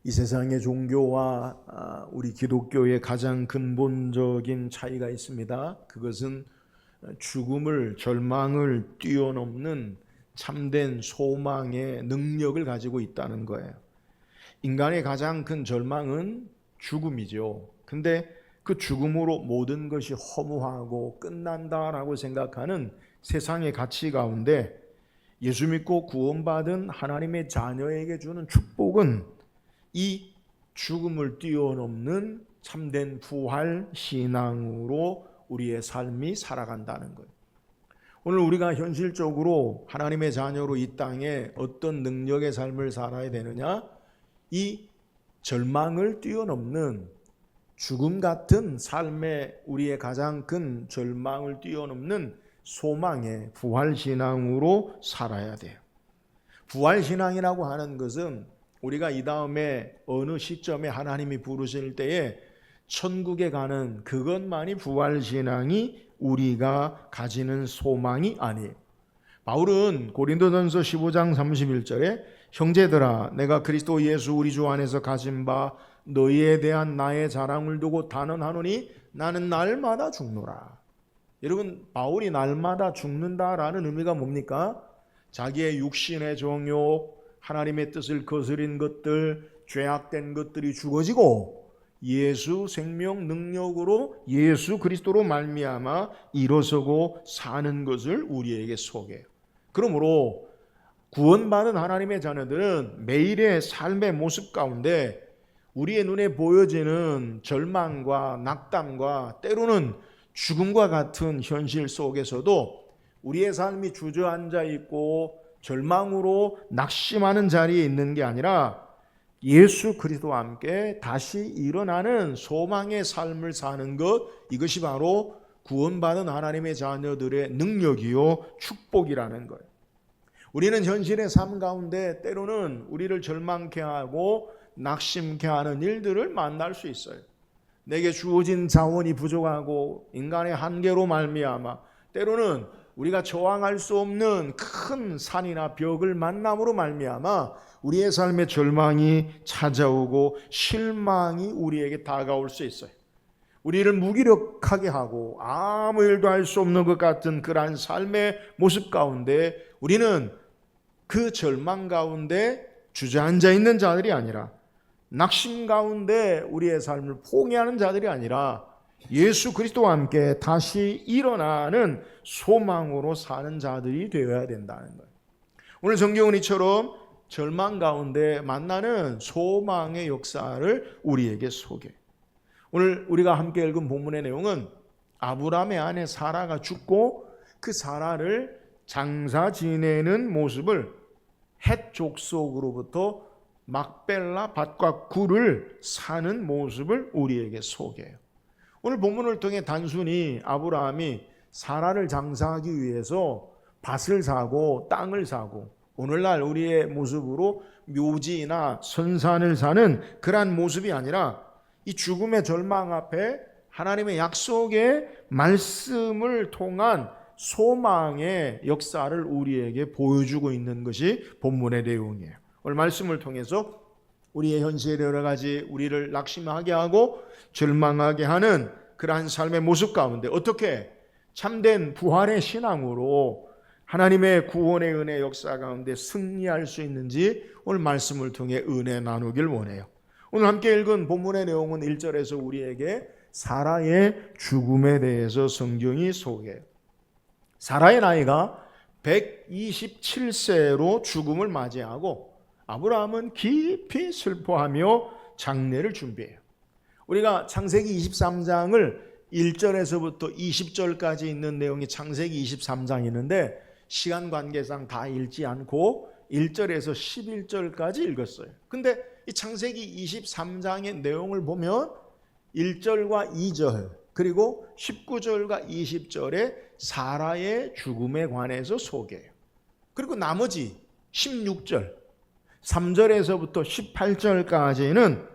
이 세상의 종교와 우리 기독교의 가장 근본적인 차이가 있습니다. 그것은 죽음을, 절망을 뛰어넘는 참된 소망의 능력을 가지고 있다는 거예요. 인간의 가장 큰 절망은 죽음이죠. 근데 그 죽음으로 모든 것이 허무하고 끝난다라고 생각하는 세상의 가치 가운데 예수 믿고 구원받은 하나님의 자녀에게 주는 축복은 이 죽음을 뛰어넘는 참된 부활 신앙으로 우리의 삶이 살아간다는 거예요. 오늘 우리가 현실적으로 하나님의 자녀로 이 땅에 어떤 능력의 삶을 살아야 되느냐? 이 절망을 뛰어넘는 죽음 같은 삶의 우리의 가장 큰 절망을 뛰어넘는 소망의 부활신앙으로 살아야 돼요. 부활신앙이라고 하는 것은 우리가 이 다음에 어느 시점에 하나님이 부르실 때에 천국에 가는 그것만이 부활신앙이 우리가 가지는 소망이 아니에요. 바울은 고린도전서 15장 31절에 형제들아 내가 그리스도 예수 우리 주 안에서 가진 바 너희에 대한 나의 자랑을 두고 단언하노니 나는 날마다 죽노라. 여러분, 바울이 날마다 죽는다라는 의미가 뭡니까? 자기의 육신의 정욕, 하나님의 뜻을 거스린 것들, 죄악된 것들이 죽어지고 예수 생명 능력으로 예수 그리스도로 말미암아 일어서고 사는 것을 우리에게 소개해요. 그러므로 구원받은 하나님의 자녀들은 매일의 삶의 모습 가운데 우리의 눈에 보여지는 절망과 낙담과 때로는 죽음과 같은 현실 속에서도 우리의 삶이 주저앉아 있고 절망으로 낙심하는 자리에 있는 게 아니라 예수 그리스도와 함께 다시 일어나는 소망의 삶을 사는 것, 이것이 바로 구원받은 하나님의 자녀들의 능력이요 축복이라는 거예요. 우리는 현실의 삶 가운데 때로는 우리를 절망케 하고 낙심케 하는 일들을 만날 수 있어요. 내게 주어진 자원이 부족하고 인간의 한계로 말미암아 때로는 우리가 저항할 수 없는 큰 산이나 벽을 만남으로 말미암아 우리의 삶에 절망이 찾아오고 실망이 우리에게 다가올 수 있어요. 우리를 무기력하게 하고 아무 일도 할 수 없는 것 같은 그러한 삶의 모습 가운데 우리는 그 절망 가운데 주저앉아 있는 자들이 아니라 낙심 가운데 우리의 삶을 포기하는 자들이 아니라 예수 그리스도와 함께 다시 일어나는 소망으로 사는 자들이 되어야 된다는 거예요. 오늘 성경은 이처럼 절망 가운데 만나는 소망의 역사를 우리에게 소개해요. 오늘 우리가 함께 읽은 본문의 내용은 아브라함의 아내 사라가 죽고 그 사라를 장사 지내는 모습을 헷 족속으로부터 막벨라 밭과 굴을 사는 모습을 우리에게 소개해요. 오늘 본문을 통해 단순히 아브라함이 사라를 장사하기 위해서 밭을 사고 땅을 사고 오늘날 우리의 모습으로 묘지나 선산을 사는 그러한 모습이 아니라 이 죽음의 절망 앞에 하나님의 약속의 말씀을 통한 소망의 역사를 우리에게 보여주고 있는 것이 본문의 내용이에요. 오늘 말씀을 통해서 우리의 현실의 여러 가지 우리를 낙심하게 하고 절망하게 하는 그러한 삶의 모습 가운데 어떻게 참된 부활의 신앙으로 하나님의 구원의 은혜 역사 가운데 승리할 수 있는지 오늘 말씀을 통해 은혜 나누길 원해요. 오늘 함께 읽은 본문의 내용은 1절에서 우리에게 사라의 죽음에 대해서 성경이 소개해요. 사라의 나이가 127세로 죽음을 맞이하고 아브라함은 깊이 슬퍼하며 장례를 준비해요. 우리가 창세기 23장을 1절에서부터 20절까지 있는 내용이 창세기 23장이 있는데 시간 관계상 다 읽지 않고 1절에서 11절까지 읽었어요. 근데 이 창세기 23장의 내용을 보면 1절과 2절 그리고 19절과 20절에 사라의 죽음에 관해서 소개해요. 그리고 나머지 16절 3절에서부터 18절까지는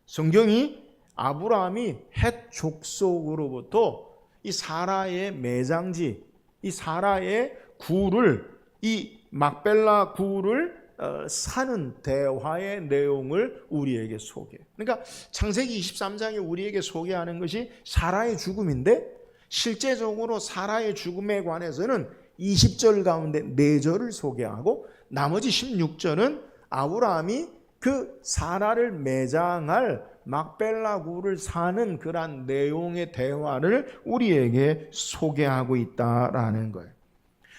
성경이 아브라함이 헷 족속으로부터 이 사라의 매장지, 이 사라의 굴을, 이 막벨라 굴을 사는 대화의 내용을 우리에게 소개해요. 그러니까 창세기 23장에 우리에게 소개하는 것이 사라의 죽음인데 실제적으로 사라의 죽음에 관해서는 20절 가운데 4절을 소개하고 나머지 16절은 아브라함이 그 사라를 매장할 막벨라 굴을 사는 그런 내용의 대화를 우리에게 소개하고 있다라는 거예요.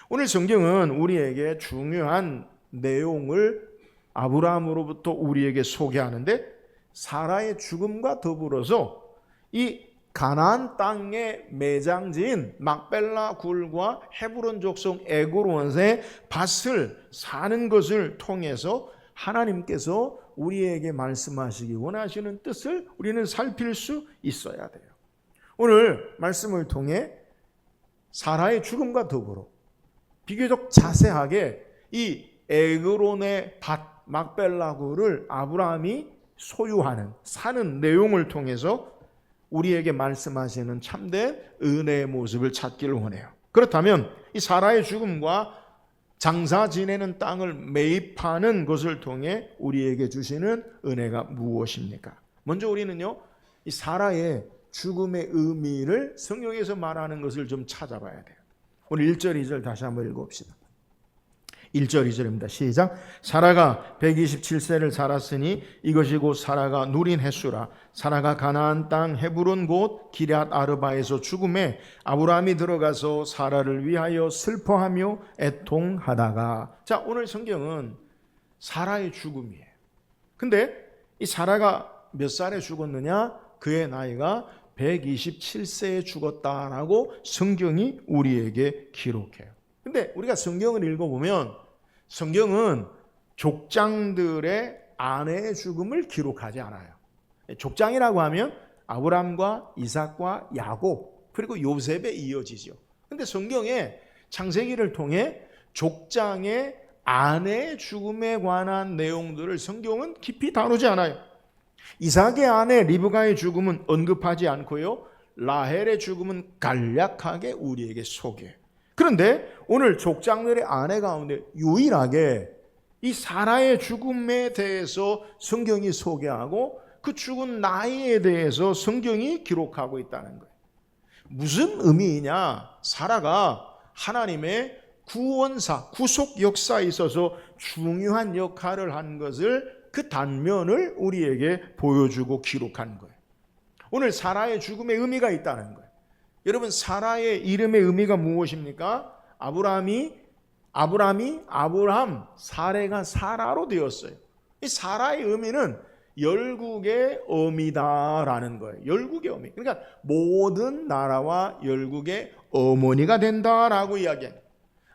오늘 성경은 우리에게 중요한 내용을 아브라함으로부터 우리에게 소개하는데 사라의 죽음과 더불어서 이 가나안 땅의 매장지인 막벨라 굴과 헤브론 족속 에그론의 밭을 사는 것을 통해서 하나님께서 우리에게 말씀하시기 원하시는 뜻을 우리는 살필 수 있어야 돼요. 오늘 말씀을 통해 사라의 죽음과 더불어 비교적 자세하게 이 에그론의 밭 막벨라 굴을 아브라함이 소유하는 사는 내용을 통해서 우리에게 말씀하시는 참된 은혜의 모습을 찾기를 원해요. 그렇다면 이 사라의 죽음과 장사 지내는 땅을 매입하는 것을 통해 우리에게 주시는 은혜가 무엇입니까? 먼저 우리는요, 이 사라의 죽음의 의미를 성경에서 말하는 것을 좀 찾아봐야 돼요. 오늘 1절, 2절 다시 한번 읽어봅시다. 1절, 2절입니다. 시작. 사라가 127세를 살았으니 이것이 곧 사라가 누린 횟수라. 사라가 가나안 땅 헤브론 곧 기럇 아르바에서 죽음에 아브라함이 들어가서 사라를 위하여 슬퍼하며 애통하다가. 자, 오늘 성경은 사라의 죽음이에요. 근데 이 사라가 몇 살에 죽었느냐? 그의 나이가 127세에 죽었다라고 성경이 우리에게 기록해요. 근데 우리가 성경을 읽어보면 성경은 족장들의 아내의 죽음을 기록하지 않아요. 족장이라고 하면 아브람과 이삭과 야곱 그리고 요셉에 이어지죠. 근데 성경에 창세기를 통해 족장의 아내의 죽음에 관한 내용들을 성경은 깊이 다루지 않아요. 이삭의 아내 리브가의 죽음은 언급하지 않고요. 라헬의 죽음은 간략하게 우리에게 소개해요. 그런데 오늘 족장들의 아내 가운데 유일하게 이 사라의 죽음에 대해서 성경이 소개하고 그 죽은 나이에 대해서 성경이 기록하고 있다는 거예요. 무슨 의미이냐? 사라가 하나님의 구원사, 구속 역사에 있어서 중요한 역할을 한 것을 그 단면을 우리에게 보여주고 기록한 거예요. 오늘 사라의 죽음의 의미가 있다는 거예요. 여러분, 사라의 이름의 의미가 무엇입니까? 아브람, 사레가 사라로 되었어요. 이 사라의 의미는 열국의 어미다라는 거예요. 열국의 어미. 그러니까 모든 나라와 열국의 어머니가 된다라고 이야기해요.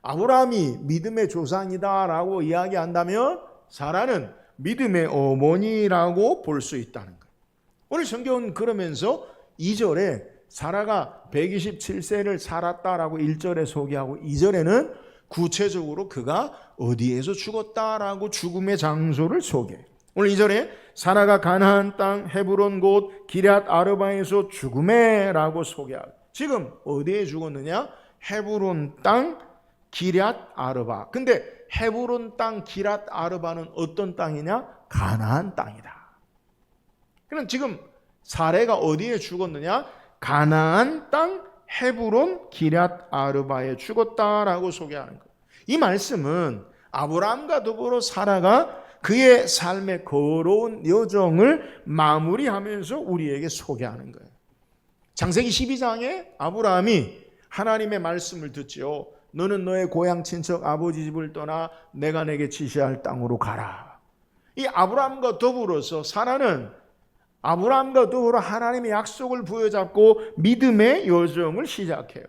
아브람이 믿음의 조상이다라고 이야기한다면 사라는 믿음의 어머니라고 볼 수 있다는 거예요. 오늘 성경은 그러면서 2절에 사라가 127세를 살았다라고 1절에 소개하고 2절에는 구체적으로 그가 어디에서 죽었다라고 죽음의 장소를 소개해요. 오늘 2절에 사라가 가나안 땅 헤브론 곧 기럇 아르바에서 죽음에라고 소개하고 지금 어디에 죽었느냐? 헤브론 땅 기럇 아르바. 근데 헤브론 땅 기럇 아르바는 어떤 땅이냐? 가나안 땅이다. 그럼 지금 사라가 어디에 죽었느냐? 가나안 땅 헤브론 기럇 아르바에 죽었다라고 소개하는 거예요. 이 말씀은 아브람과 더불어 사라가 그의 삶의 걸어온 여정을 마무리하면서 우리에게 소개하는 거예요. 창세기 12장에 아브라함이 하나님의 말씀을 듣지요. 너는 너의 고향 친척 아버지 집을 떠나 내가 내게 지시할 땅으로 가라. 이 아브라함과 더불어서 사라는 아브라함과 더불어 하나님의 약속을 부여잡고 믿음의 여정을 시작해요.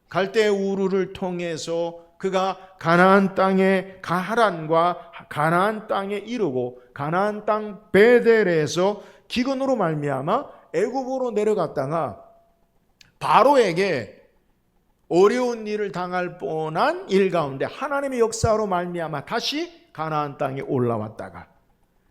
갈대 우르를 통해서 그가 가나안 땅의 하란과 가나안 땅에 이르고 가나안 땅 베델에서 기근으로 말미암아 애굽으로 내려갔다가 바로에게 어려운 일을 당할 뻔한 일 가운데 하나님의 역사로 말미암아 다시 가나안 땅에 올라왔다가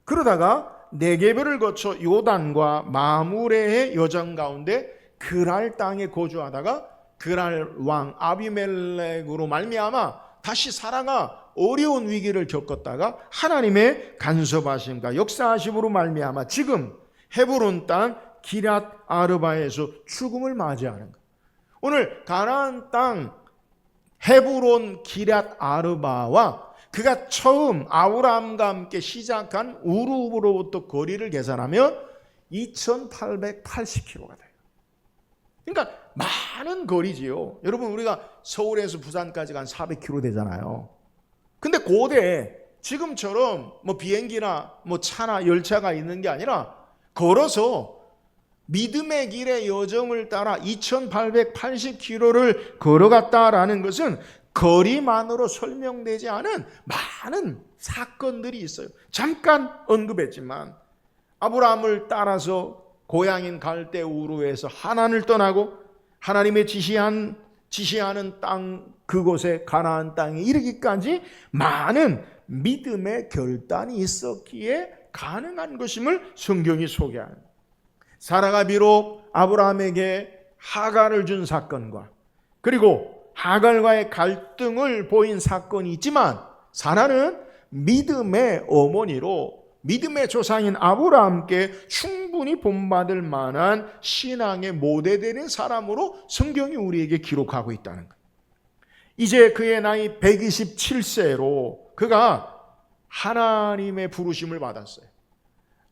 그러다가 네게브를 거쳐 요단과 마므레의 여정 가운데 그랄 땅에 거주하다가 그랄 왕 아비멜렉으로 말미암아 다시 사라가 어려운 위기를 겪었다가 하나님의 간섭하심과 역사하심으로 말미암아 지금 헤브론 땅 기럇 아르바에서 죽음을 맞이하는 거예요. 오늘 가나안 땅 헤브론 기럇 아르바와 그가 처음 아브라함과 함께 시작한 우르로부터 거리를 계산하면 2880km가 돼요. 그러니까 많은 거리지요. 여러분, 우리가 서울에서 부산까지가 한 400km 되잖아요. 근데 고대 지금처럼 뭐 비행기나 뭐 차나 열차가 있는 게 아니라 걸어서 믿음의 길의 여정을 따라 2880km를 걸어갔다라는 것은 거리만으로 설명되지 않은 많은 사건들이 있어요. 잠깐 언급했지만 아브라함을 따라서 고향인 갈대 우르에서 하란을 떠나고 하나님의 지시하는 땅 그곳에 가나안 땅에 이르기까지 많은 믿음의 결단이 있었기에 가능한 것임을 성경이 소개합니다. 사라가 비록 아브라함에게 하갈을 준 사건과 그리고 하갈과의 갈등을 보인 사건이 있지만 사라는 믿음의 어머니로 믿음의 조상인 아브라함께 충분히 본받을 만한 신앙의 모델되는 사람으로 성경이 우리에게 기록하고 있다는 거예요. 이제 그의 나이 127세로 그가 하나님의 부르심을 받았어요.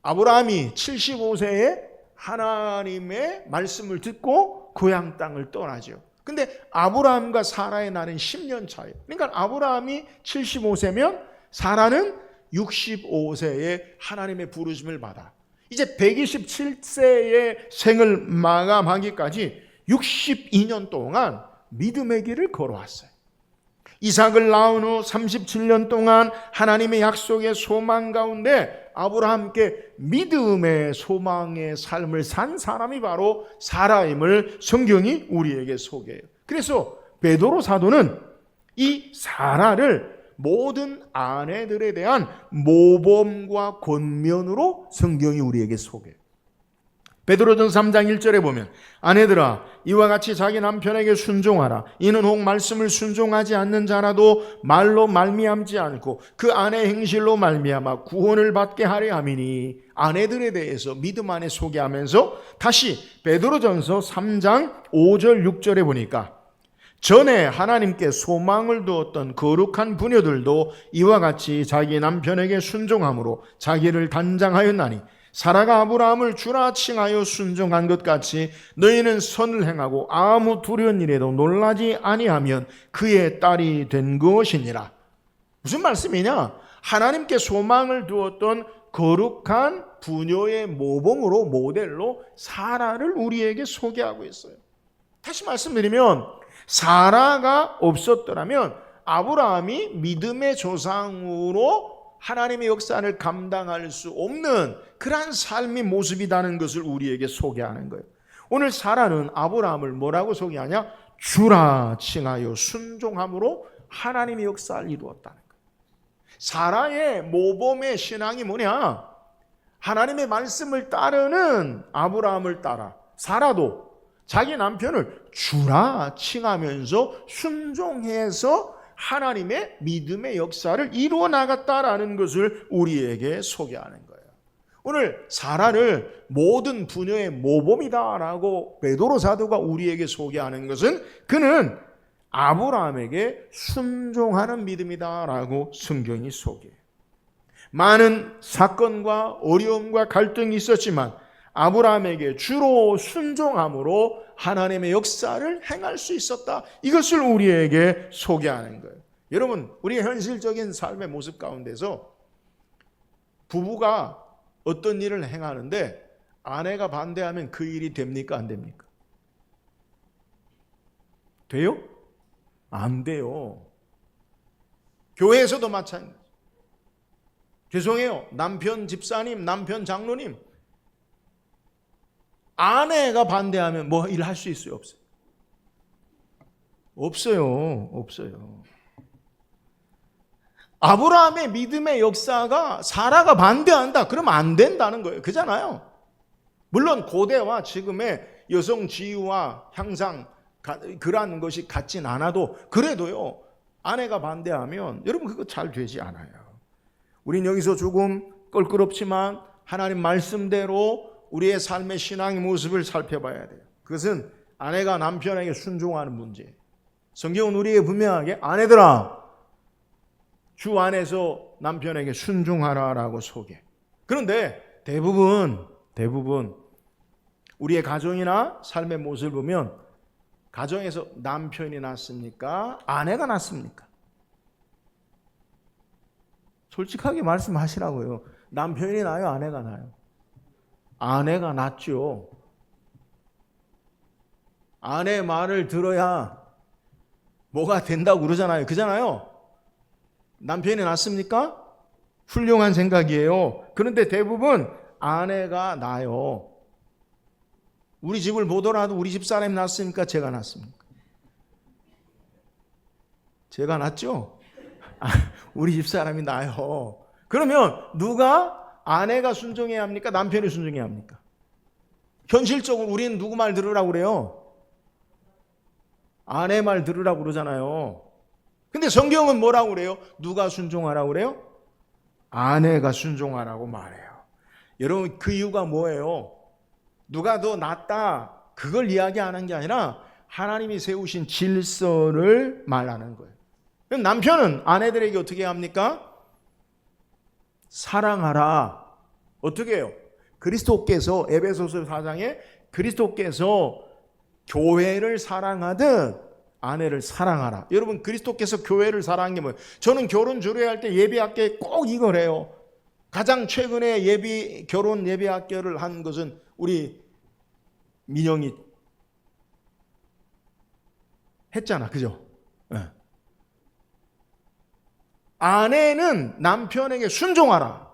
아브라함이 75세에 하나님의 말씀을 듣고 고향 땅을 떠나죠. 근데 아브라함과 사라의 날은 10년 차예요. 그러니까 아브라함이 75세면 사라는 65세에 하나님의 부르심을 받아 이제 127세의 생을 마감하기까지 62년 동안 믿음의 길을 걸어왔어요. 이삭을 낳은 후 37년 동안 하나님의 약속의 소망 가운데 아브라함께 믿음의 소망의 삶을 산 사람이 바로 사라임을 성경이 우리에게 소개해요. 그래서 베드로 사도는 이 사라를 모든 아내들에 대한 모범과 권면으로 성경이 우리에게 소개해요. 베드로전서 3장 1절에 보면 아내들아 이와 같이 자기 남편에게 순종하라. 이는 혹 말씀을 순종하지 않는 자라도 말로 말미암지 않고 그 아내 행실로 말미암아 구원을 받게 하려 함이니. 아내들에 대해서 믿음 안에 소개하면서 다시 베드로전서 3장 5절 6절에 보니까 전에 하나님께 소망을 두었던 거룩한 부녀들도 이와 같이 자기 남편에게 순종함으로 자기를 단장하였나니 사라가 아브라함을 주라 칭하여 순종한 것 같이 너희는 선을 행하고 아무 두려운 일에도 놀라지 아니하면 그의 딸이 된 것이니라. 무슨 말씀이냐? 하나님께 소망을 두었던 거룩한 부녀의 모범으로 모델로 사라를 우리에게 소개하고 있어요. 다시 말씀드리면 사라가 없었더라면 아브라함이 믿음의 조상으로 하나님의 역사를 감당할 수 없는 그러한 삶의 모습이라는 것을 우리에게 소개하는 거예요. 오늘 사라는 아브라함을 뭐라고 소개하냐? 주라 칭하여 순종함으로 하나님의 역사를 이루었다는 거예요. 사라의 모범의 신앙이 뭐냐? 하나님의 말씀을 따르는 아브라함을 따라 사라도 자기 남편을 주라 칭하면서 순종해서 하나님의 믿음의 역사를 이루어 나갔다라는 것을 우리에게 소개하는 거예요. 오늘 사라를 모든 부녀의 모범이다라고 베드로 사도가 우리에게 소개하는 것은 그는 아브라함에게 순종하는 믿음이다라고 성경이 소개해요. 많은 사건과 어려움과 갈등이 있었지만 아브라함에게 주로 순종함으로 하나님의 역사를 행할 수 있었다. 이것을 우리에게 소개하는 거예요. 여러분, 우리의 현실적인 삶의 모습 가운데서 부부가 어떤 일을 행하는데 아내가 반대하면 그 일이 됩니까? 안 됩니까? 돼요? 안 돼요. 교회에서도 마찬가지. 죄송해요. 남편 집사님, 남편 장로님, 아내가 반대하면 뭐 일할 수 있어요? 없어요? 없어요. 없어요. 아브라함의 믿음의 역사가 사라가 반대한다. 그러면 안 된다는 거예요. 그잖아요. 물론 고대와 지금의 여성 지위와 향상 그러한 것이 같진 않아도 그래도요. 아내가 반대하면 여러분 그거 잘 되지 않아요. 우린 여기서 조금 껄끄럽지만 하나님 말씀대로 우리의 삶의 신앙의 모습을 살펴봐야 돼요. 그것은 아내가 남편에게 순종하는 문제예요. 성경은 우리에게 분명하게 아내들아 주 안에서 남편에게 순종하라라고 소개. 그런데 대부분 우리의 가정이나 삶의 모습을 보면 가정에서 남편이 낫습니까? 아내가 낫습니까? 솔직하게 말씀하시라고요. 남편이 나요? 아내가 나요? 아내가 낫죠. 아내 말을 들어야 뭐가 된다고 그러잖아요. 그잖아요. 남편이 낫습니까? 훌륭한 생각이에요. 그런데 대부분 아내가 나요. 우리 집을 보더라도 우리 집 사람이 낫습니까? 제가 낫습니까? 제가 낫죠? 우리 집 사람이 나요. 그러면 누가 아내가 순종해야 합니까? 남편이 순종해야 합니까? 현실적으로 우리는 누구 말 들으라고 그래요? 아내 말 들으라고 그러잖아요. 근데 성경은 뭐라고 그래요? 누가 순종하라고 그래요? 아내가 순종하라고 말해요. 여러분 그 이유가 뭐예요? 누가 더 낫다 그걸 이야기하는 게 아니라 하나님이 세우신 질서를 말하는 거예요. 그럼 남편은 아내들에게 어떻게 합니까? 사랑하라. 어떻게 해요? 그리스도께서 에베소서 4장에 그리스도께서 교회를 사랑하듯 아내를 사랑하라. 여러분 그리스도께서 교회를 사랑한 게 뭐예요? 저는 결혼 주례할 때 예비학교에 꼭 이걸 해요. 가장 최근에 결혼 예비학교를 한 것은 우리 민영이 했잖아. 그죠? 네. 아내는 남편에게 순종하라.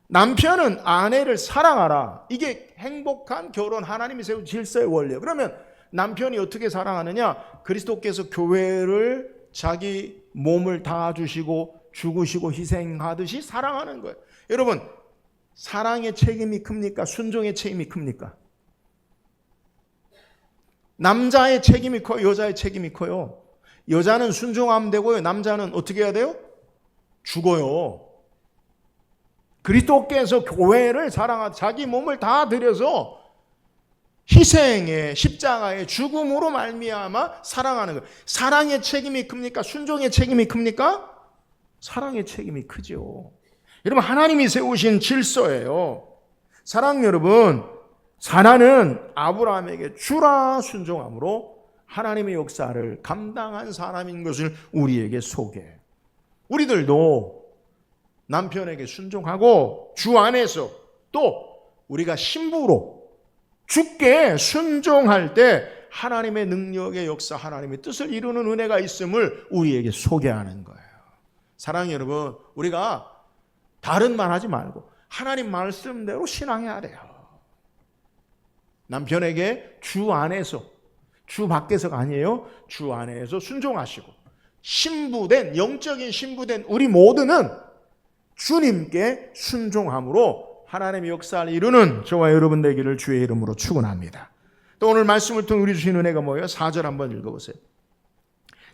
남편은 아내를 사랑하라. 이게 행복한 결혼 하나님이 세운 질서의 원리예요. 그러면 남편이 어떻게 사랑하느냐? 그리스도께서 교회를 자기 몸을 다 주시고 죽으시고 희생하듯이 사랑하는 거예요. 여러분 사랑의 책임이 큽니까? 순종의 책임이 큽니까? 남자의 책임이 커요? 여자의 책임이 커요? 여자는 순종하면 되고요. 남자는 어떻게 해야 돼요? 죽어요. 그리스도께서 교회를 사랑하듯 자기 몸을 다 들여서 희생의 십자가의 죽음으로 말미암아 사랑하는 거예요. 사랑의 책임이 큽니까? 순종의 책임이 큽니까? 사랑의 책임이 크죠. 여러분 하나님이 세우신 질서예요. 사랑 여러분, 사라는 아브라함에게 주라 순종함으로 하나님의 역사를 감당한 사람인 것을 우리에게 소개해요. 우리들도 남편에게 순종하고 주 안에서 또 우리가 신부로 주께 순종할 때 하나님의 능력의 역사, 하나님의 뜻을 이루는 은혜가 있음을 우리에게 소개하는 거예요. 사랑하는 여러분, 우리가 다른 말 하지 말고 하나님 말씀대로 신앙해야 돼요. 남편에게 주 안에서, 주 밖에서가 아니에요. 주 안에서 순종하시고 신부된, 영적인 신부된 우리 모두는 주님께 순종함으로 하나님의 역사를 이루는 저와 여러분 되기를 주의 이름으로 축원합니다. 또 오늘 말씀을 통해 우리 주신 은혜가 뭐예요? 4절 한번 읽어보세요.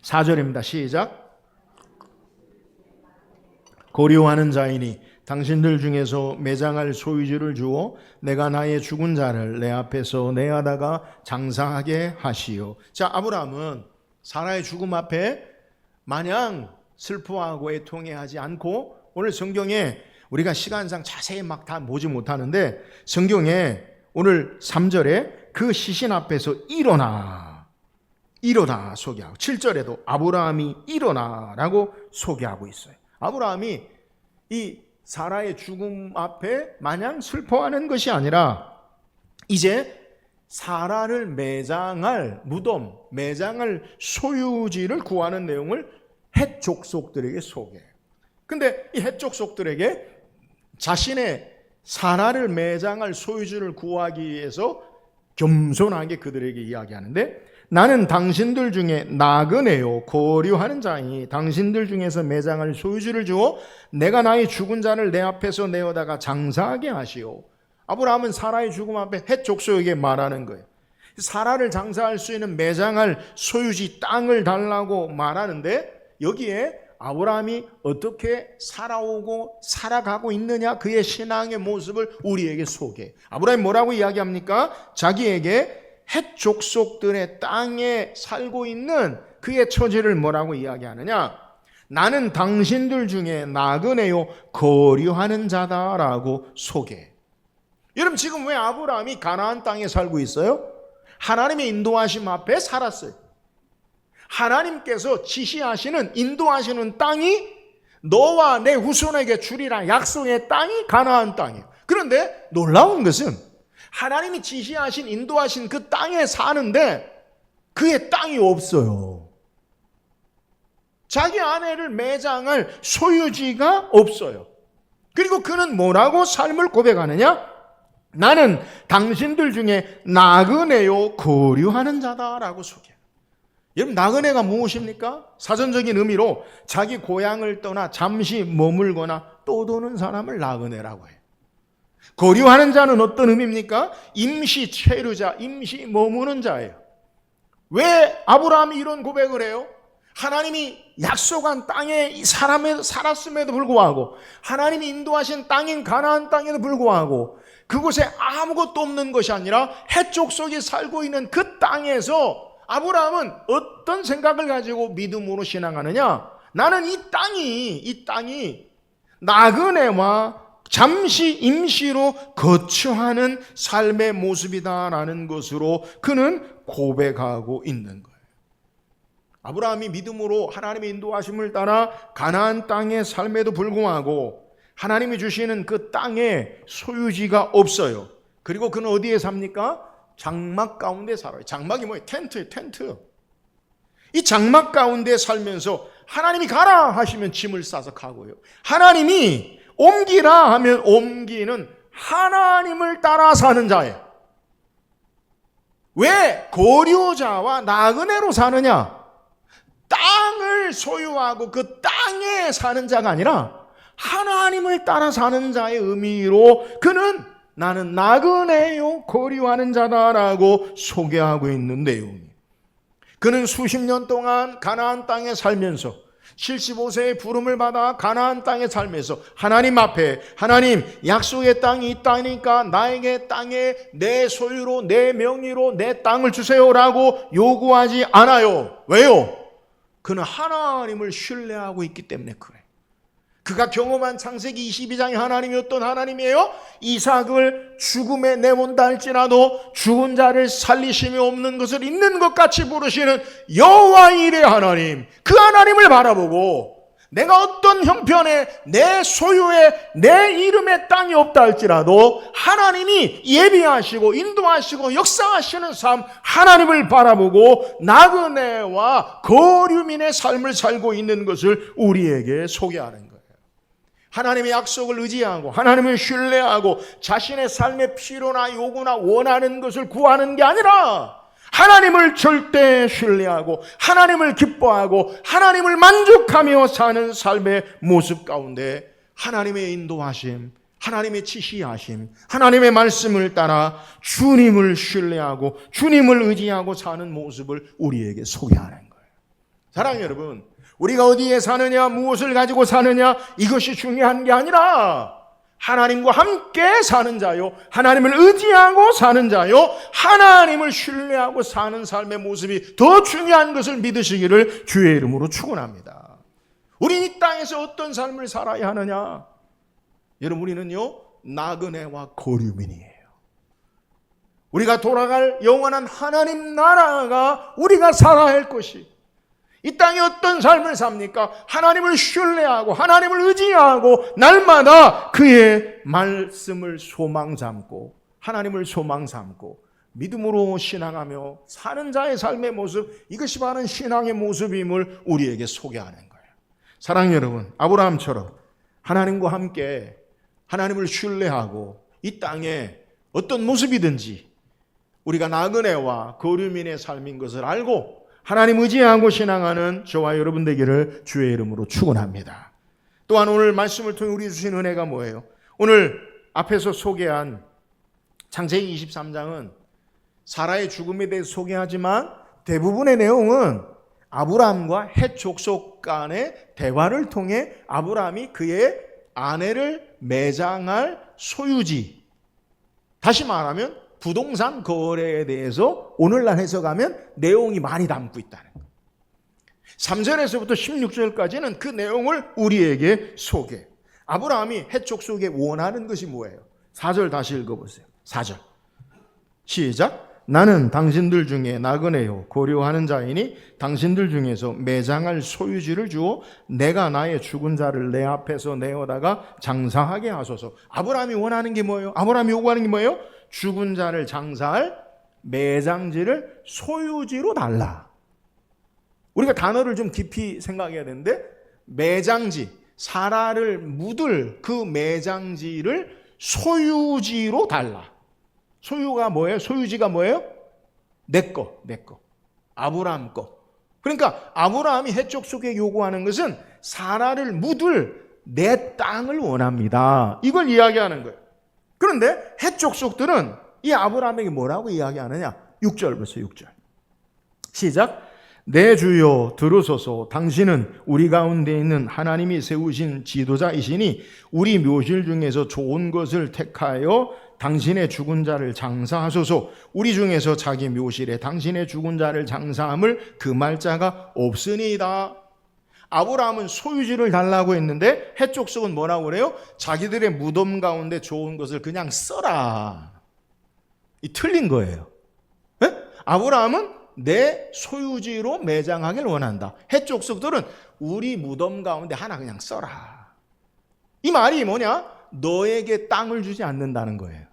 4절입니다. 시작. 고려하는 자이니 당신들 중에서 매장할 소유주를 주어 내가 나의 죽은 자를 내 앞에서 내어다가 장사하게 하시오. 자, 아브라함은 사라의 죽음 앞에 마냥 슬퍼하고 애통해하지 않고, 오늘 성경에 우리가 시간상 자세히 막 다 보지 못하는데 성경에 오늘 3절에 그 시신 앞에서 일어나 소개하고 7절에도 아브라함이 일어나라고 소개하고 있어요. 아브라함이 이 사라의 죽음 앞에 마냥 슬퍼하는 것이 아니라 이제 사라를 매장할 무덤, 매장할 소유지를 구하는 내용을 헷 족속들에게 소개해요. 근데 이 헷 족속들에게 자신의 사라를 매장할 소유지를 구하기 위해서 겸손하게 그들에게 이야기하는데, 나는 당신들 중에 나그네요 고려하는 자이니 당신들 중에서 매장할 소유주를 주어 내가 나의 죽은 자를 내 앞에서 내어다가 장사하게 하시오. 아브라함은 사라의 죽음 앞에 헷 족속에게 말하는 거예요. 사라를 장사할 수 있는 매장할 소유지 땅을 달라고 말하는데 여기에 아브라함이 어떻게 살아오고 살아가고 있느냐, 그의 신앙의 모습을 우리에게 소개해. 아브라함이 뭐라고 이야기합니까? 자기에게 헷 족속들의 땅에 살고 있는 그의 처지를 뭐라고 이야기하느냐? 나는 당신들 중에 나그네요 거류하는 자다라고 소개해. 여러분, 지금 왜 아브라함이 가나안 땅에 살고 있어요? 하나님의 인도하심 앞에 살았어요. 하나님께서 지시하시는, 인도하시는 땅이 너와 내 후손에게 주리라 약속의 땅이 가나안 땅이에요. 그런데 놀라운 것은 하나님이 지시하신, 인도하신 그 땅에 사는데 그의 땅이 없어요. 자기 아내를 매장할 소유지가 없어요. 그리고 그는 뭐라고 삶을 고백하느냐? 나는 당신들 중에 나그네요 거류하는 자다라고 소개해요. 여러분, 나그네가 무엇입니까? 사전적인 의미로 자기 고향을 떠나 잠시 머물거나 떠도는 사람을 나그네라고 해요. 거류하는 자는 어떤 의미입니까? 임시 체류자, 임시 머무는 자예요. 왜 아브라함이 이런 고백을 해요? 하나님이 약속한 땅에 사람에 살았음에도 불구하고, 하나님이 인도하신 땅인 가나안 땅에도 불구하고, 그곳에 아무것도 없는 것이 아니라 헷족속이 살고 있는 그 땅에서 아브라함은 어떤 생각을 가지고 믿음으로 신앙하느냐? 나는 이 땅이 나그네와 잠시 임시로 거처하는 삶의 모습이다라는 것으로 그는 고백하고 있는 거예요. 아브라함이 믿음으로 하나님의 인도하심을 따라 가나안 땅의 삶에도 불구하고 하나님이 주시는 그 땅에 소유지가 없어요. 그리고 그는 어디에 삽니까? 장막 가운데 살아요. 장막이 뭐예요? 텐트예요, 텐트. 이 장막 가운데 살면서 하나님이 가라 하시면 짐을 싸서 가고요. 하나님이 옮기라 하면 옮기는 하나님을 따라 사는 자예요. 왜 거류자와 나그네로 사느냐? 땅을 소유하고 그 땅에 사는 자가 아니라 하나님을 따라 사는 자의 의미로 그는 나는 나그네요 거류하는 자다라고 소개하고 있는 내용이에요. 그는 수십 년 동안 가나안 땅에 살면서 75세의 부름을 받아 가나안 땅에 살면서 하나님 앞에, 하나님 약속의 땅이 있다니까 나에게 땅에 내 소유로 내 명의로 내 땅을 주세요라고 요구하지 않아요. 왜요? 그는 하나님을 신뢰하고 있기 때문에 그래요. 그가 경험한 창세기 22장의 하나님이 어떤 하나님이에요? 이삭을 죽음에 내몬다 할지라도 죽은 자를 살리심이 없는 것을 있는 것 같이 부르시는 여호와 이레 하나님, 그 하나님을 바라보고 내가 어떤 형편에 내 소유에 내 이름의 땅이 없다 할지라도 하나님이 예비하시고 인도하시고 역사하시는 삶, 하나님을 바라보고 나그네와 거류민의 삶을 살고 있는 것을 우리에게 소개하는 거예요. 하나님의 약속을 의지하고 하나님을 신뢰하고 자신의 삶의 필요나 요구나 원하는 것을 구하는 게 아니라 하나님을 절대 신뢰하고 하나님을 기뻐하고 하나님을 만족하며 사는 삶의 모습 가운데 하나님의 인도하심, 하나님의 지시하심, 하나님의 말씀을 따라 주님을 신뢰하고 주님을 의지하고 사는 모습을 우리에게 소개하는 거예요. 사랑하는 여러분, 우리가 어디에 사느냐, 무엇을 가지고 사느냐, 이것이 중요한 게 아니라 하나님과 함께 사는 자요, 하나님을 의지하고 사는 자요, 하나님을 신뢰하고 사는 삶의 모습이 더 중요한 것을 믿으시기를 주의 이름으로 축원합니다. 우린 이 땅에서 어떤 삶을 살아야 하느냐? 여러분, 우리는요 나그네와 거류민이에요. 우리가 돌아갈 영원한 하나님 나라가 우리가 살아야 할 것이, 이 땅에 어떤 삶을 삽니까? 하나님을 신뢰하고 하나님을 의지하고 날마다 그의 말씀을 소망 삼고 하나님을 소망 삼고 믿음으로 신앙하며 사는 자의 삶의 모습, 이것이 바로 신앙의 모습임을 우리에게 소개하는 거예요. 사랑하는 여러분, 아브라함처럼 하나님과 함께 하나님을 신뢰하고 이 땅에 어떤 모습이든지 우리가 나그네와 거류민의 삶인 것을 알고 하나님 의지하고 신앙하는 저와 여러분 되기를 주의 이름으로 축원합니다. 또한 오늘 말씀을 통해 우리 주신 은혜가 뭐예요? 오늘 앞에서 소개한 창세기 23장은 사라의 죽음에 대해서 소개하지만 대부분의 내용은 아브라함과 헷 족속 간의 대화를 통해 아브라함이 그의 아내를 매장할 소유지, 다시 말하면 부동산 거래에 대해서 오늘날 해석하면 내용이 많이 담고 있다는 거예요. 3절에서부터 16절까지는 그 내용을 우리에게 소개. 아브라함이 헷 족속에 원하는 것이 뭐예요? 4절 다시 읽어보세요. 4절 시작. 나는 당신들 중에 나그네요 고려하는 자이니 당신들 중에서 매장할 소유지를 주어 내가 나의 죽은 자를 내 앞에서 내어다가 장사하게 하소서. 아브라함이 원하는 게 뭐예요? 아브라함이 요구하는 게 뭐예요? 죽은 자를 장사할 매장지를 소유지로 달라. 우리가 단어를 좀 깊이 생각해야 되는데, 매장지, 사라를 묻을 그 매장지를 소유지로 달라. 소유가 뭐예요? 소유지가 뭐예요? 내 거. 아브라함 거. 그러니까 아브라함이 헷 족속에 요구하는 것은 사라를 묻을 내 땅을 원합니다. 이걸 이야기하는 거예요. 그런데 헷 족속들은 이 아브라함에게 뭐라고 이야기하느냐? 6절 보세요. 6절 시작. 내 주여 들으소서. 당신은 우리 가운데 있는 하나님이 세우신 지도자이시니 우리 묘실 중에서 좋은 것을 택하여 당신의 죽은 자를 장사하소서. 우리 중에서 자기 묘실에 당신의 죽은 자를 장사함을 금할 자가 없으니이다. 아브라함은 소유지를 달라고 했는데 헷 족속은 뭐라고 그래요? 자기들의 무덤 가운데 좋은 것을 그냥 써라. 이 틀린 거예요. 네? 아브라함은 내 소유지로 매장하길 원한다. 헷 족속들은 우리 무덤 가운데 하나 그냥 써라. 이 말이 뭐냐? 너에게 땅을 주지 않는다는 거예요.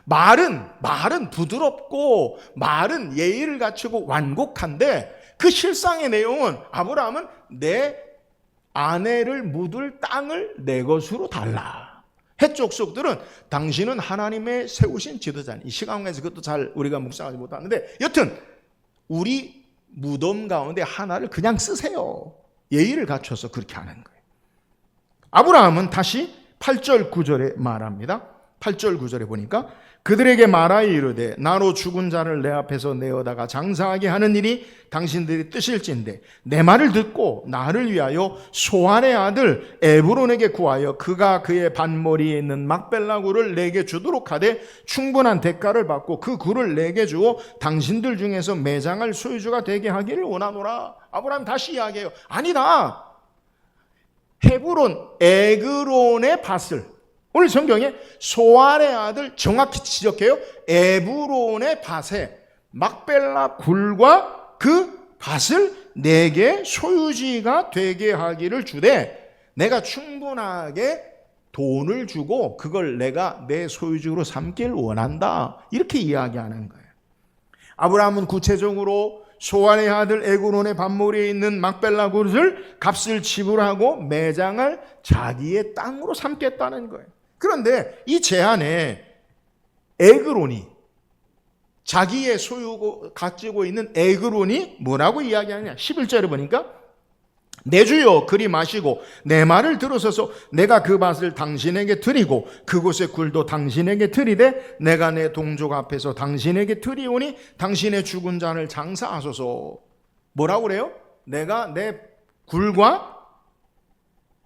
말은 부드럽고 말은 예의를 갖추고 완곡한데 그 실상의 내용은 아브라함은 내 아내를 묻을 땅을 내 것으로 달라. 헷 족속들은 당신은 하나님의 세우신 지도자니, 이 시간에서 그것도 잘 우리가 묵상하지 못하는데 여튼 우리 무덤 가운데 하나를 그냥 쓰세요. 예의를 갖춰서 그렇게 하는 거예요. 아브라함은 다시 8절 9절에 말합니다. 8절 9절에 보니까 그들에게 말하여 이르되 나로 죽은 자를 내 앞에서 내어다가 장사하게 하는 일이 당신들이 뜻일진데 내 말을 듣고 나를 위하여 소알의 아들 에브론에게 구하여 그가 그의 반머리에 있는 막벨라 굴을 내게 주도록 하되 충분한 대가를 받고 그 굴을 내게 주어 당신들 중에서 매장할 소유주가 되게 하기를 원하노라. 아브라함 다시 이야기해요. 아니다. 헤브론 에그론의 밭을, 오늘 성경에 소알의 아들 정확히 지적해요. 에브론의 밭에 막벨라 굴과 그 밭을 내게 소유지가 되게 하기를 주되 내가 충분하게 돈을 주고 그걸 내가 내 소유지로 삼길 원한다. 이렇게 이야기하는 거예요. 아브라함은 구체적으로 소알의 아들 에그론의 반머리에 있는 막벨라 굴을 값을 지불하고 매장을 자기의 땅으로 삼겠다는 거예요. 그런데 이 제안에 에그론이, 자기의 소유고 가지고 있는 에그론이 뭐라고 이야기하느냐? 11절에 보니까 내 주여 그리 마시고 내 말을 들으소서. 내가 그 밭을 당신에게 드리고 그곳의 굴도 당신에게 드리되 내가 내 동족 앞에서 당신에게 드리오니 당신의 죽은 자를 장사하소서. 뭐라고 그래요? 내가 내 굴과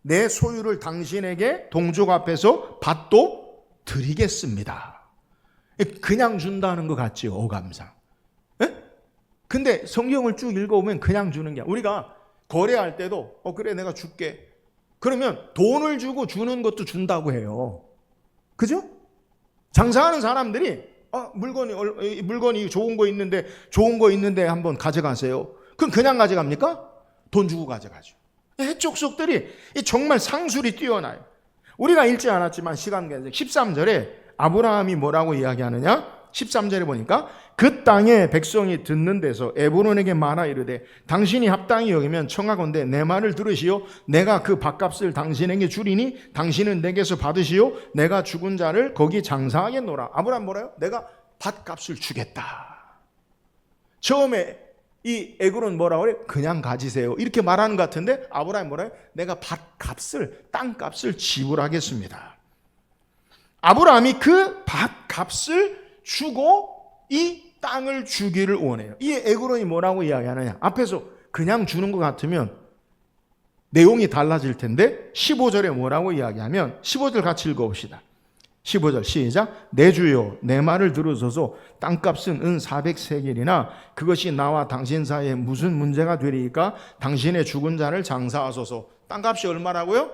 내 소유를 당신에게 동족 앞에서 밭도 드리겠습니다. 그냥 준다는 것 같지요, 오감상. 에? 근데 성경을 쭉 읽어보면 그냥 주는 게 아니라, 우리가 거래할 때도 그래 내가 줄게. 그러면 돈을 주고 주는 것도 준다고 해요. 그죠? 장사하는 사람들이 물건이 좋은 거 있는데 한번 가져가세요. 그럼 그냥 가져갑니까? 돈 주고 가져가죠. 헷 족속들이 정말 상술이 뛰어나요. 우리가 읽지 않았지만 시간 관계 13절에 아브라함이 뭐라고 이야기하느냐? 13절에 보니까 그 땅에 백성이 듣는 데서 에브론에게 말하 이르되 당신이 합당히 여기면 청하건대 내 말을 들으시오. 내가 그 밭값을 당신에게 주리니 당신은 내게서 받으시오. 내가 죽은 자를 거기 장사하겠노라. 아브라함 뭐라요? 내가 밭값을 주겠다. 처음에 이 에그론 뭐라고 그래? 그냥 가지세요. 이렇게 말하는 것 같은데 아브라함이 뭐라요? 내가 밭값을, 땅값을 지불하겠습니다. 아브라함이 그 밭값을 주고 이 땅을 주기를 원해요. 이 에그론이 뭐라고 이야기하느냐? 앞에서 그냥 주는 것 같으면 내용이 달라질 텐데 15절에 뭐라고 이야기하면 15절 같이 읽어봅시다. 15절 시작. 내 주여 내 말을 들으소서. 땅값은 은 400세겔이나 그것이 나와 당신 사이에 무슨 문제가 되리까? 당신의 죽은 자를 장사하소서. 땅값이 얼마라고요?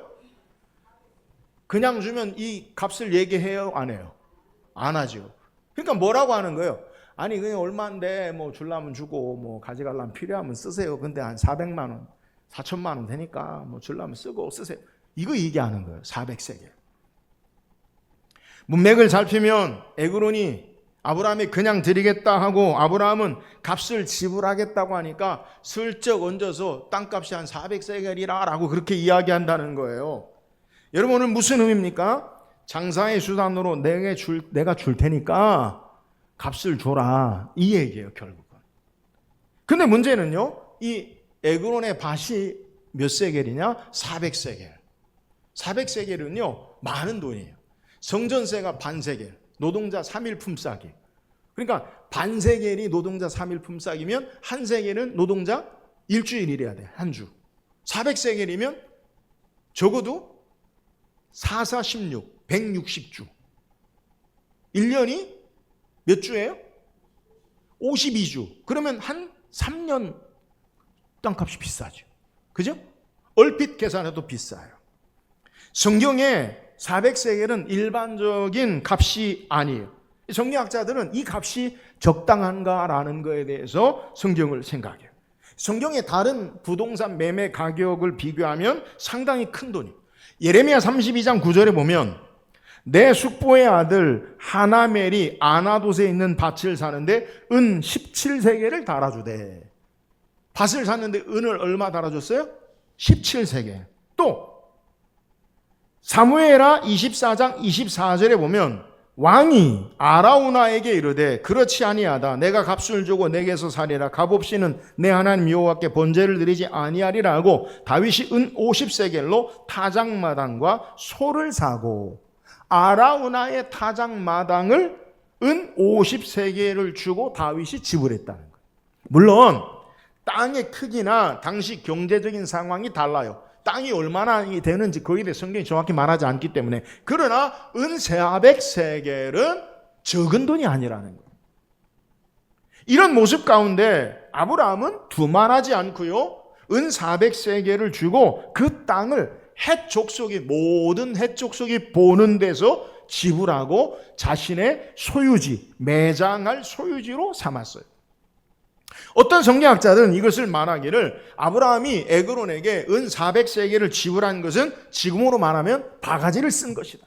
그냥 주면 이 값을 얘기해요? 안 해요? 안 하죠. 그러니까 뭐라고 하는 거예요? 아니 그냥 얼마인데 뭐 줄라면 주고 뭐 가져가려면 필요하면 쓰세요. 근데 한 400만 원 4천만 원 되니까 뭐 줄라면 쓰고 쓰세요. 이거 얘기하는 거예요. 400세겔. 문맥을 살피면 에그론이 아브라함이 그냥 드리겠다 하고 아브라함은 값을 지불하겠다고 하니까 슬쩍 얹어서 땅값이 한 400세겔이라 라고 그렇게 이야기한다는 거예요. 여러분 오늘 무슨 의미입니까? 장사의 수단으로 내가 줄 테니까 값을 줘라 이 얘기예요 결국은. 근데 문제는요 이 에그론의 밭이 몇 세겔이냐? 400세겔. 400세겔은요 많은 돈이에요. 성전세가 반세겔, 노동자 3일 품삯이. 그러니까 반세겔이 노동자 3일 품삯이면 한 세겔은 노동자 일주일 일해야 돼. 한 주. 400세겔이면 적어도 4, 4, 16, 160주. 1년이 몇 주예요? 52주. 그러면 한 3년 땅값이 비싸죠. 그죠? 얼핏 계산해도 비싸요. 성경에 400세겔은 일반적인 값이 아니에요. 정리학자들은 이 값이 적당한가라는 거에 대해서 성경을 생각해요. 성경의 다른 부동산 매매 가격을 비교하면 상당히 큰 돈이에요. 예레미야 32장 9절에 보면 내 숙부의 아들 하나멜이 아나돗에 있는 밭을 사는데 은 17세겔을 달아주대. 밭을 샀는데 은을 얼마 달아줬어요? 17세겔. 또 사무엘하 24장 24절에 보면 왕이 아라우나에게 이르되 그렇지 아니하다. 내가 값을 주고 내게서 사리라. 값 없이는 내 하나님 여호와께 번제를 드리지 아니하리라 하고 다윗이 은 50세겔로 타작마당과 소를 사고 아라우나의 타작마당을 은 50세겔을 주고 다윗이 지불했다는 거예요. 물론 땅의 크기나 당시 경제적인 상황이 달라요. 땅이 얼마나 되는지 거기에 대해 성경이 정확히 말하지 않기 때문에. 그러나 은 400세겔은 적은 돈이 아니라는 거예요. 이런 모습 가운데 아브라함은 두말하지 않고요. 은 400세겔을 주고 그 땅을 헷 족속이 모든 헷 족속이 보는 데서 지불하고 자신의 소유지, 매장할 소유지로 삼았어요. 어떤 성경학자들은 이것을 말하기를 아브라함이 에그론에게 은 400세겔을 지불한 것은 지금으로 말하면 바가지를 쓴 것이다.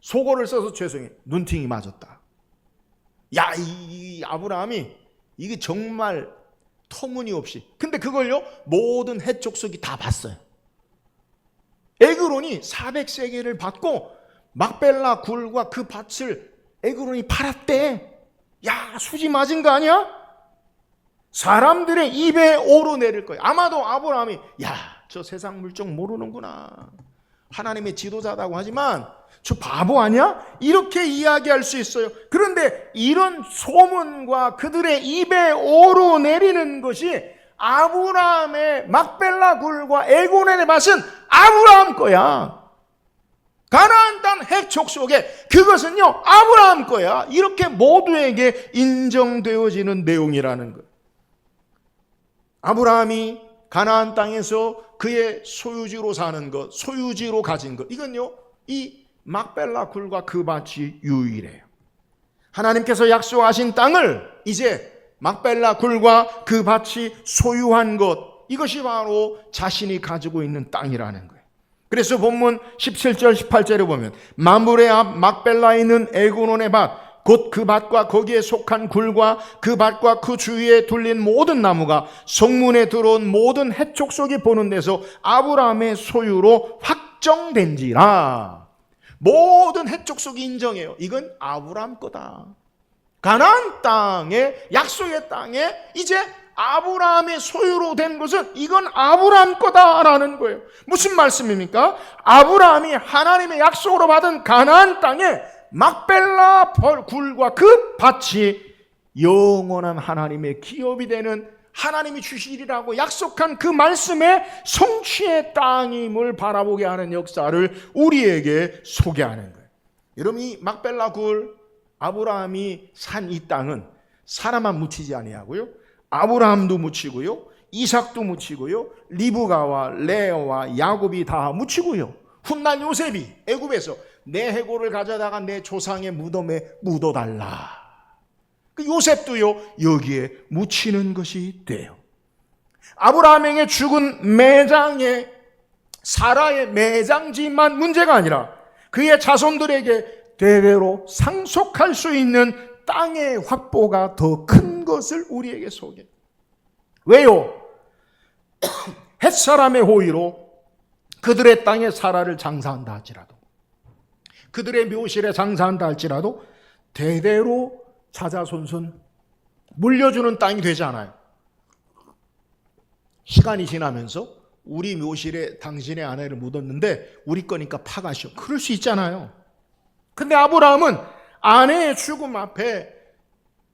속어를 써서 죄송해. 눈팅이 맞았다. 야, 이 아브라함이 이게 정말 터무니없이. 근데 그걸요 모든 헷 족속이 다 봤어요. 에그론이 400세겔을 받고 막벨라 굴과 그 밭을 에그론이 팔았대. 야, 수지 맞은 거 아니야? 사람들의 입에 오르내릴 거예요. 아마도 아브라함이 야, 저 세상 물정 모르는구나. 하나님의 지도자라고 하지만 저 바보 아니야? 이렇게 이야기할 수 있어요. 그런데 이런 소문과 그들의 입에 오르내리는 것이 아브라함의 막벨라 굴과 에고넬의 밭은 아브라함 거야. 가나안 땅 핵족 속에 그것은요 아브라함 거야. 이렇게 모두에게 인정되어지는 내용이라는 거예요. 아브라함이 가나안 땅에서 그의 소유지로 사는 것, 소유지로 가진 것, 이건요 이 막벨라 굴과 그 밭이 유일해요. 하나님께서 약속하신 땅을 이제 막벨라 굴과 그 밭이 소유한 것, 이것이 바로 자신이 가지고 있는 땅이라는 거예요. 그래서 본문 17절 18절에 보면 마므레 앞 막벨라에 있는 에고논의 밭 곧 그 밭과 거기에 속한 굴과 그 밭과 그 주위에 둘린 모든 나무가 성문에 들어온 모든 헷족속이 보는 데서 아브라함의 소유로 확정된지라. 모든 헷족속이 인정해요. 이건 아브라함 거다. 가나안 땅에, 약속의 땅에 이제 아브라함의 소유로 된 것은 이건 아브라함 거다라는 거예요. 무슨 말씀입니까? 아브라함이 하나님의 약속으로 받은 가나안 땅에 막벨라 굴과 그 밭이 영원한 하나님의 기업이 되는, 하나님이 주시리라고 약속한 그 말씀의 성취의 땅임을 바라보게 하는 역사를 우리에게 소개하는 거예요. 여러분, 이 막벨라 굴, 아브라함이 산 이 땅은 사람만 묻히지 아니하고요, 아브라함도 묻히고요, 이삭도 묻히고요, 리브가와 레아와 야곱이 다 묻히고요, 훗날 요셉이 애굽에서 내 해골을 가져다가 내 조상의 무덤에 묻어달라, 그 요셉도요 여기에 묻히는 것이 돼요. 아브라함에게 죽은 매장에 사라의 매장지만 문제가 아니라 그의 자손들에게 대대로 상속할 수 있는 땅의 확보가 더 큰 것을 우리에게 소개해요. 왜요? 햇사람의 호의로 그들의 땅에 사라를 장사한다 할지라도, 그들의 묘실에 장사한다 할지라도 대대로 자자손손 물려주는 땅이 되지 않아요. 시간이 지나면서 우리 묘실에 당신의 아내를 묻었는데 우리 거니까 파가시오, 그럴 수 있잖아요. 근데 아브라함은 아내의 죽음 앞에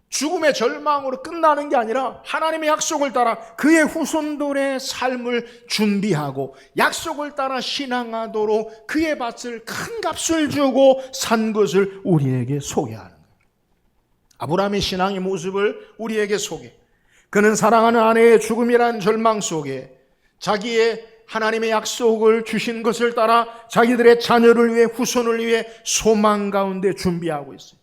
죽음의 절망으로 끝나는 게 아니라 하나님의 약속을 따라 그의 후손들의 삶을 준비하고 약속을 따라 신앙하도록 그의 밭을 큰 값을 주고 산 것을 우리에게 소개하는 거예요. 아브라함의 신앙의 모습을 우리에게 소개. 그는 사랑하는 아내의 죽음이라는 절망 속에 자기의 하나님의 약속을 주신 것을 따라 자기들의 자녀를 위해, 후손을 위해 소망 가운데 준비하고 있어요.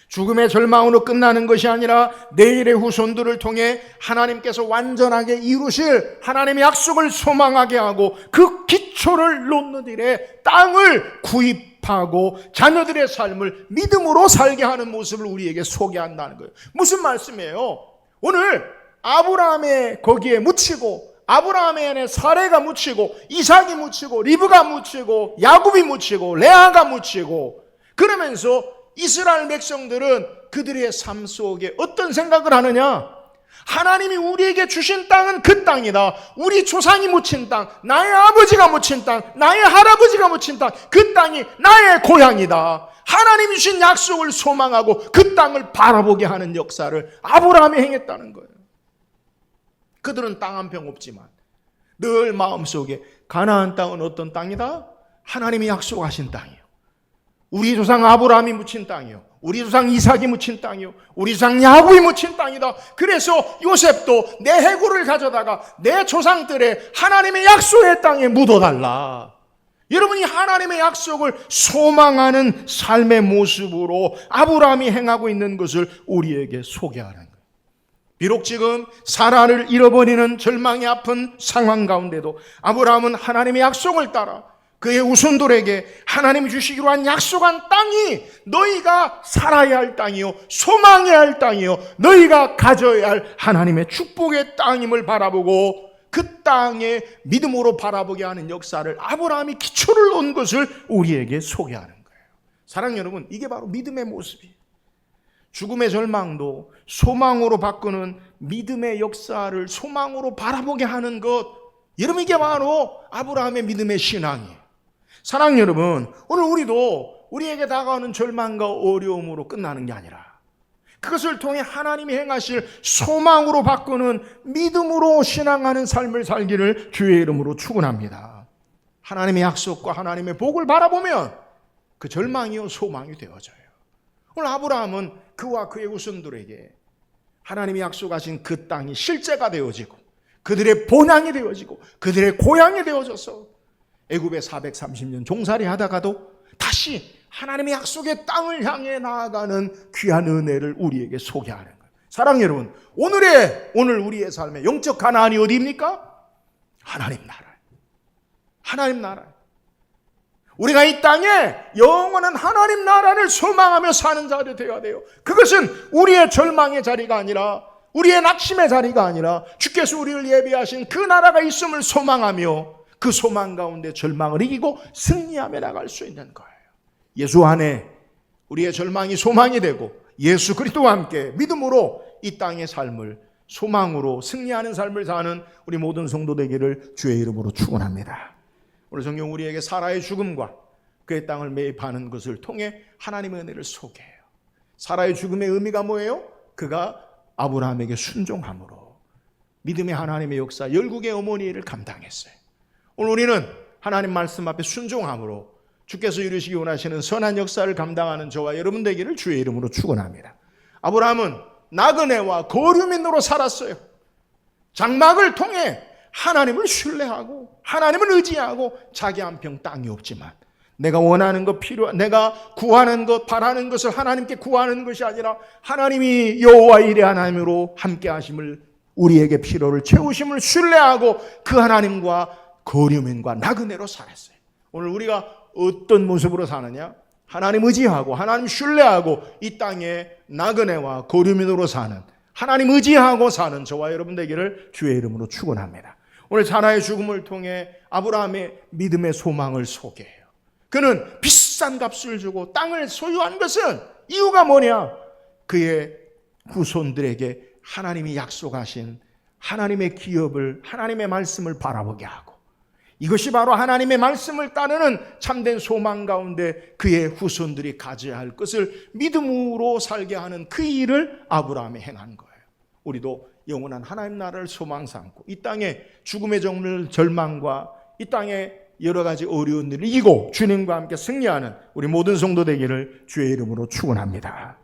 죽음의 절망으로 끝나는 것이 아니라 내일의 후손들을 통해 하나님께서 완전하게 이루실 하나님의 약속을 소망하게 하고 그 기초를 놓는 일에 땅을 구입하고 자녀들의 삶을 믿음으로 살게 하는 모습을 우리에게 소개한다는 거예요. 무슨 말씀이에요? 오늘 아브라함의 거기에 묻히고, 아브라함의 안에 사레가 묻히고, 이삭이 묻히고, 리브가 묻히고, 야곱이 묻히고, 레아가 묻히고, 그러면서 이스라엘 백성들은 그들의 삶 속에 어떤 생각을 하느냐? 하나님이 우리에게 주신 땅은 그 땅이다. 우리 조상이 묻힌 땅, 나의 아버지가 묻힌 땅, 나의 할아버지가 묻힌 땅, 그 땅이 나의 고향이다. 하나님이 주신 약속을 소망하고 그 땅을 바라보게 하는 역사를 아브라함이 행했다는 거예요. 그들은 땅 한 평 없지만 늘 마음속에 가나안 땅은 어떤 땅이다? 하나님이 약속하신 땅이에요. 우리 조상 아브라함이 묻힌 땅이요, 우리 조상 이삭이 묻힌 땅이요, 우리 조상 야곱이 묻힌 땅이다. 그래서 요셉도 내 해골을 가져다가 내 조상들의 하나님의 약속의 땅에 묻어달라. 여러분이 하나님의 약속을 소망하는 삶의 모습으로 아브라함이 행하고 있는 것을 우리에게 소개하는 거예요. 비록 지금 사라를 잃어버리는 절망이 아픈 상황 가운데도 아브라함은 하나님의 약속을 따라 그의 후손들에게 하나님이 주시기로 한 약속한 땅이 너희가 살아야 할 땅이요, 소망해야 할 땅이요, 너희가 가져야 할 하나님의 축복의 땅임을 바라보고 그 땅에 믿음으로 바라보게 하는 역사를 아브라함이 기초를 놓은 것을 우리에게 소개하는 거예요. 사랑하는 여러분, 이게 바로 믿음의 모습이에요. 죽음의 절망도 소망으로 바꾸는 믿음의 역사를 소망으로 바라보게 하는 것, 여러분 이게 바로 아브라함의 믿음의 신앙이에요. 사랑하는 여러분, 오늘 우리도 우리에게 다가오는 절망과 어려움으로 끝나는 게 아니라 그것을 통해 하나님이 행하실 소망으로 바꾸는 믿음으로 신앙하는 삶을 살기를 주의 이름으로 축원합니다. 하나님의 약속과 하나님의 복을 바라보면 그 절망이요 소망이 되어져요. 오늘 아브라함은 그와 그의 후손들에게 하나님이 약속하신 그 땅이 실제가 되어지고 그들의 본향이 되어지고 그들의 고향이 되어져서 애굽에 430년 종살이 하다가도 다시 하나님의 약속의 땅을 향해 나아가는 귀한 은혜를 우리에게 소개하는 거예요. 사랑하는 여러분, 오늘 우리의 삶의 영적 가나안이 어디입니까? 하나님 나라예요. 하나님 나라예요. 우리가 이 땅에 영원한 하나님 나라를 소망하며 사는 자들이 되어야 돼요. 그것은 우리의 절망의 자리가 아니라, 우리의 낙심의 자리가 아니라 주께서 우리를 예비하신 그 나라가 있음을 소망하며 그 소망 가운데 절망을 이기고 승리하며 나갈 수 있는 거예요. 예수 안에 우리의 절망이 소망이 되고 예수 그리스도와 함께 믿음으로 이 땅의 삶을 소망으로 승리하는 삶을 사는 우리 모든 성도 되기를 주의 이름으로 축원합니다. 오늘 성경 우리에게 사라의 죽음과 그의 땅을 매입하는 것을 통해 하나님의 은혜를 소개해요. 사라의 죽음의 의미가 뭐예요? 그가 아브라함에게 순종함으로 믿음의 하나님의 역사, 열국의 어머니를 감당했어요. 오늘 우리는 하나님 말씀 앞에 순종함으로 주께서 이루시기 원하시는 선한 역사를 감당하는 저와 여러분 되기를 주의 이름으로 축원합니다. 아브라함은 나그네와 거류민으로 살았어요. 장막을 통해 하나님을 신뢰하고 하나님을 의지하고 자기 한 평 땅이 없지만 내가 원하는 것 내가 구하는 것 바라는 것을 하나님께 구하는 것이 아니라 하나님이 여호와 일의 하나님으로 함께 하심을 우리에게 필요를 채우심을 신뢰하고 그 하나님과 거류민과 나그네로 살았어요. 오늘 우리가 어떤 모습으로 사느냐? 하나님 의지하고 하나님 신뢰하고 이 땅에 나그네와 거류민으로 사는 하나님 의지하고 사는 저와 여러분 되기를 주의 이름으로 축원합니다. 오늘 사라의 죽음을 통해 아브라함의 믿음의 소망을 소개해요. 그는 비싼 값을 주고 땅을 소유한 것은 이유가 뭐냐? 그의 후손들에게 하나님이 약속하신 하나님의 기업을 하나님의 말씀을 바라보게 하고 이것이 바로 하나님의 말씀을 따르는 참된 소망 가운데 그의 후손들이 가져야 할 것을 믿음으로 살게 하는 그 일을 아브라함이 행한 거예요. 우리도 영원한 하나님 나라를 소망 삼고 이 땅에 죽음의 절망과 이 땅에 여러 가지 어려운 일을 이기고 주님과 함께 승리하는 우리 모든 성도 되기를 주의 이름으로 축원합니다.